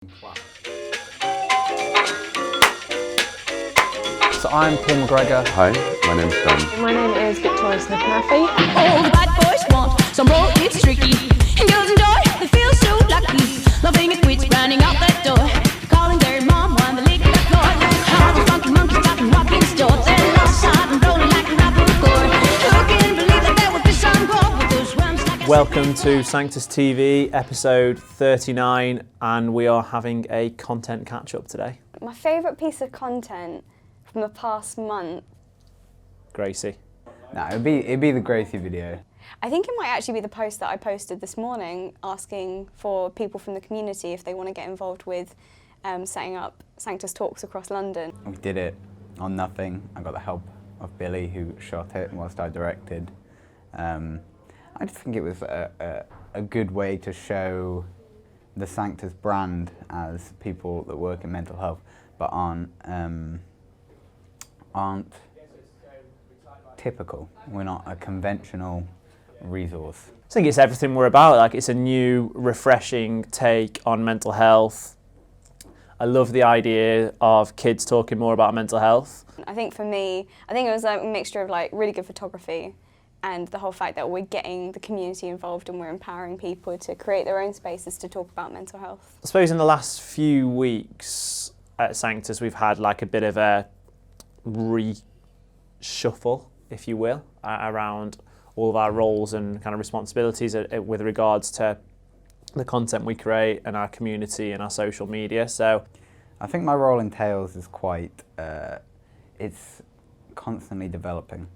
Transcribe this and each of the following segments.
So I'm Paul McGregor. Hi, my name's Ben. My name is Victoria Smith-Murphy. All the bad boys want some roll, it's tricky. And girls enjoy, they feel so lucky. Loving it, quits running out that door. Calling their mom when they lick that floor. How the funky monkeys got them walking stores. They're lost side and rolling like a rapper core. Who can believe that there would be some gold with those rhymes like Welcome to Sanctus TV, episode 39, and we are having a content catch-up today. My favourite piece of content from the past month. Gracie. No, it'd be the Gracie video. I think it might actually be the post that I posted this morning asking for people from the community if they want to get involved with setting up Sanctus Talks across London. We did it on nothing. I got the help of Billy, who shot it whilst I directed. I just think it was a good way to show the Sanctus brand as people that work in mental health but aren't typical. We're not a conventional resource. I think it's everything we're about. Like, it's a new, refreshing take on mental health. I love the idea of kids talking more about mental health. I think for me, it was a mixture of like really good photography and the whole fact that we're getting the community involved and we're empowering people to create their own spaces to talk about mental health. I suppose in the last few weeks at Sanctus, we've had like a bit of a reshuffle, if you will, around all of our roles and kind of responsibilities with regards to the content we create and our community and our social media. So I think my role in Tales is quite, it's constantly developing,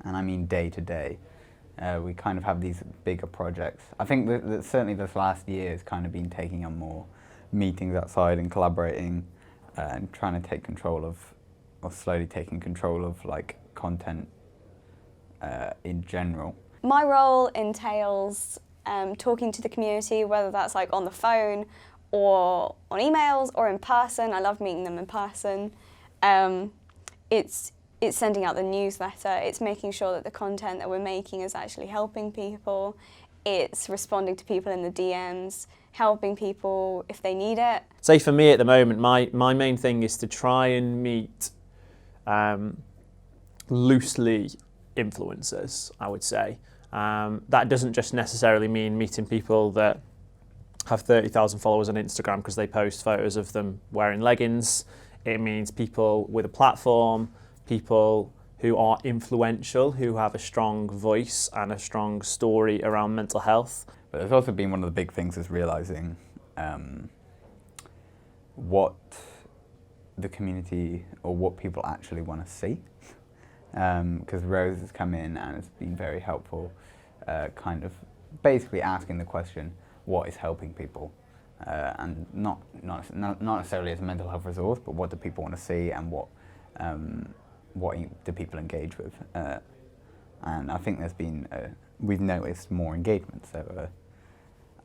and I mean day to day. We kind of have these bigger projects. I think that certainly this last year has kind of been taking on more meetings outside and collaborating and trying to take control of, or slowly taking control of, like, content in general. My role entails talking to the community, whether that's like on the phone or on emails or in person. I love meeting them in person. It's sending out the newsletter. It's making sure that the content that we're making is actually helping people. It's responding to people in the DMs, helping people if they need it. say for me at the moment, my main thing is to try and meet loosely influencers, I would say. That doesn't just necessarily mean meeting people that have 30,000 followers on Instagram because they post photos of them wearing leggings. It means people with a platform, people who are influential, who have a strong voice and a strong story around mental health. But there's also been one of the big things is realising what the community or what people actually want to see. Because Rose has come in and has been very helpful, kind of basically asking the question, what is helping people? And not necessarily as a mental health resource, but what do people want to see and what do people engage with? And I think there's been, we've noticed more engagement, so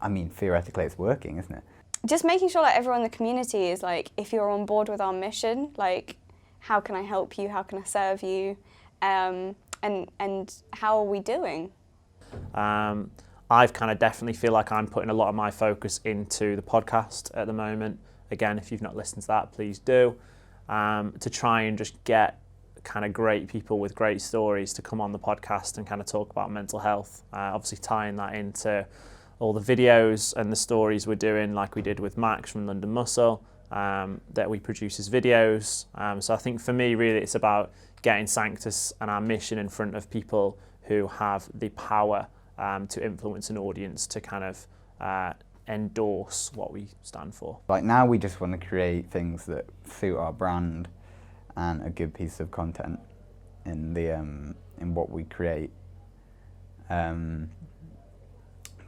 I mean, theoretically it's working, isn't it? Just making sure that everyone in the community is like, if you're on board with our mission, like, how can I help you? How can I serve you? And how are we doing? I've kind of definitely feel like I'm putting a lot of my focus into the podcast at the moment. Again, if you've not listened to that, please do. To try and just get kind of great people with great stories to come on the podcast and kind of talk about mental health. Obviously tying that into all the videos and the stories we're doing, like we did with Max from London Muscle, that we produce as videos. So I think for me, really, it's about getting Sanctus and our mission in front of people who have the power to influence an audience to kind of endorse what we stand for. Like now we just want to create things that suit our brand and a good piece of content in the in what we create.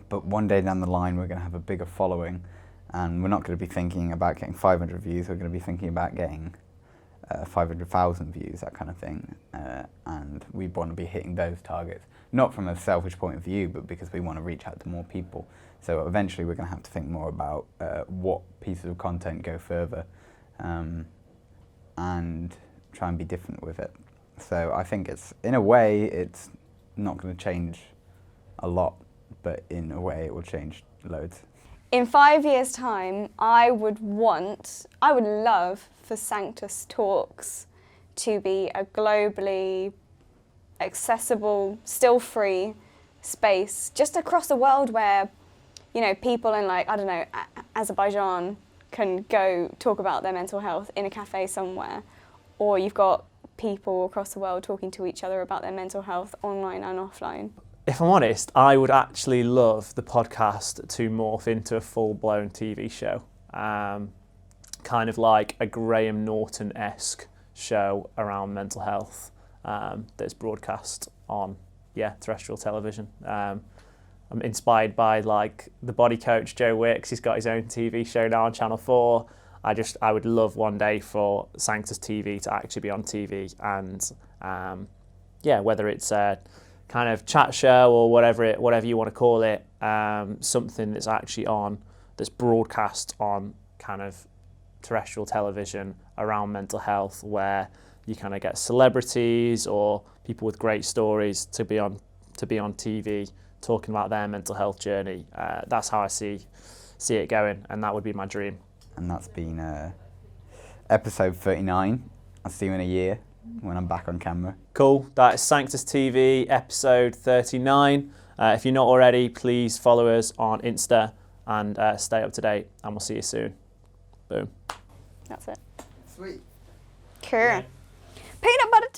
But one day down the line we're going to have a bigger following, and we're not going to be thinking about getting 500 views, we're going to be thinking about getting 500,000 views, that kind of thing. And we want to be hitting those targets, not from a selfish point of view, but because we want to reach out to more people. So eventually we're going to have to think more about what pieces of content go further and try and be different with it. So I think it's, in a way, it's not going to change a lot, but in a way it will change loads. in 5 years' time, I would love for Sanctus Talks to be a globally accessible, still free space just across the world where, you know, people in, like, I don't know, Azerbaijan can go talk about their mental health in a cafe somewhere, or you've got people across the world talking to each other about their mental health online and offline. If I'm honest, I would actually love the podcast to morph into a full-blown TV show, kind of like a Graham Norton-esque show around mental health that's broadcast on terrestrial television. I'm inspired by, like, the body coach Joe Wicks. He's got his own TV show now on Channel 4. I would love one day for Sanctus TV to actually be on TV, and whether it's a kind of chat show or whatever you want to call it, something that's actually that's broadcast on kind of terrestrial television around mental health, where you kind of get celebrities or people with great stories to be on TV talking about their mental health journey. That's how I see it going, and that would be my dream. And that's been episode 39. I'll see you in a year when I'm back on camera. Cool. That is Sanctus TV, episode 39. If you're not already, please follow us on Insta and stay up to date, and we'll see you soon. Boom. That's it. Sweet. Cool. Peanut butter time.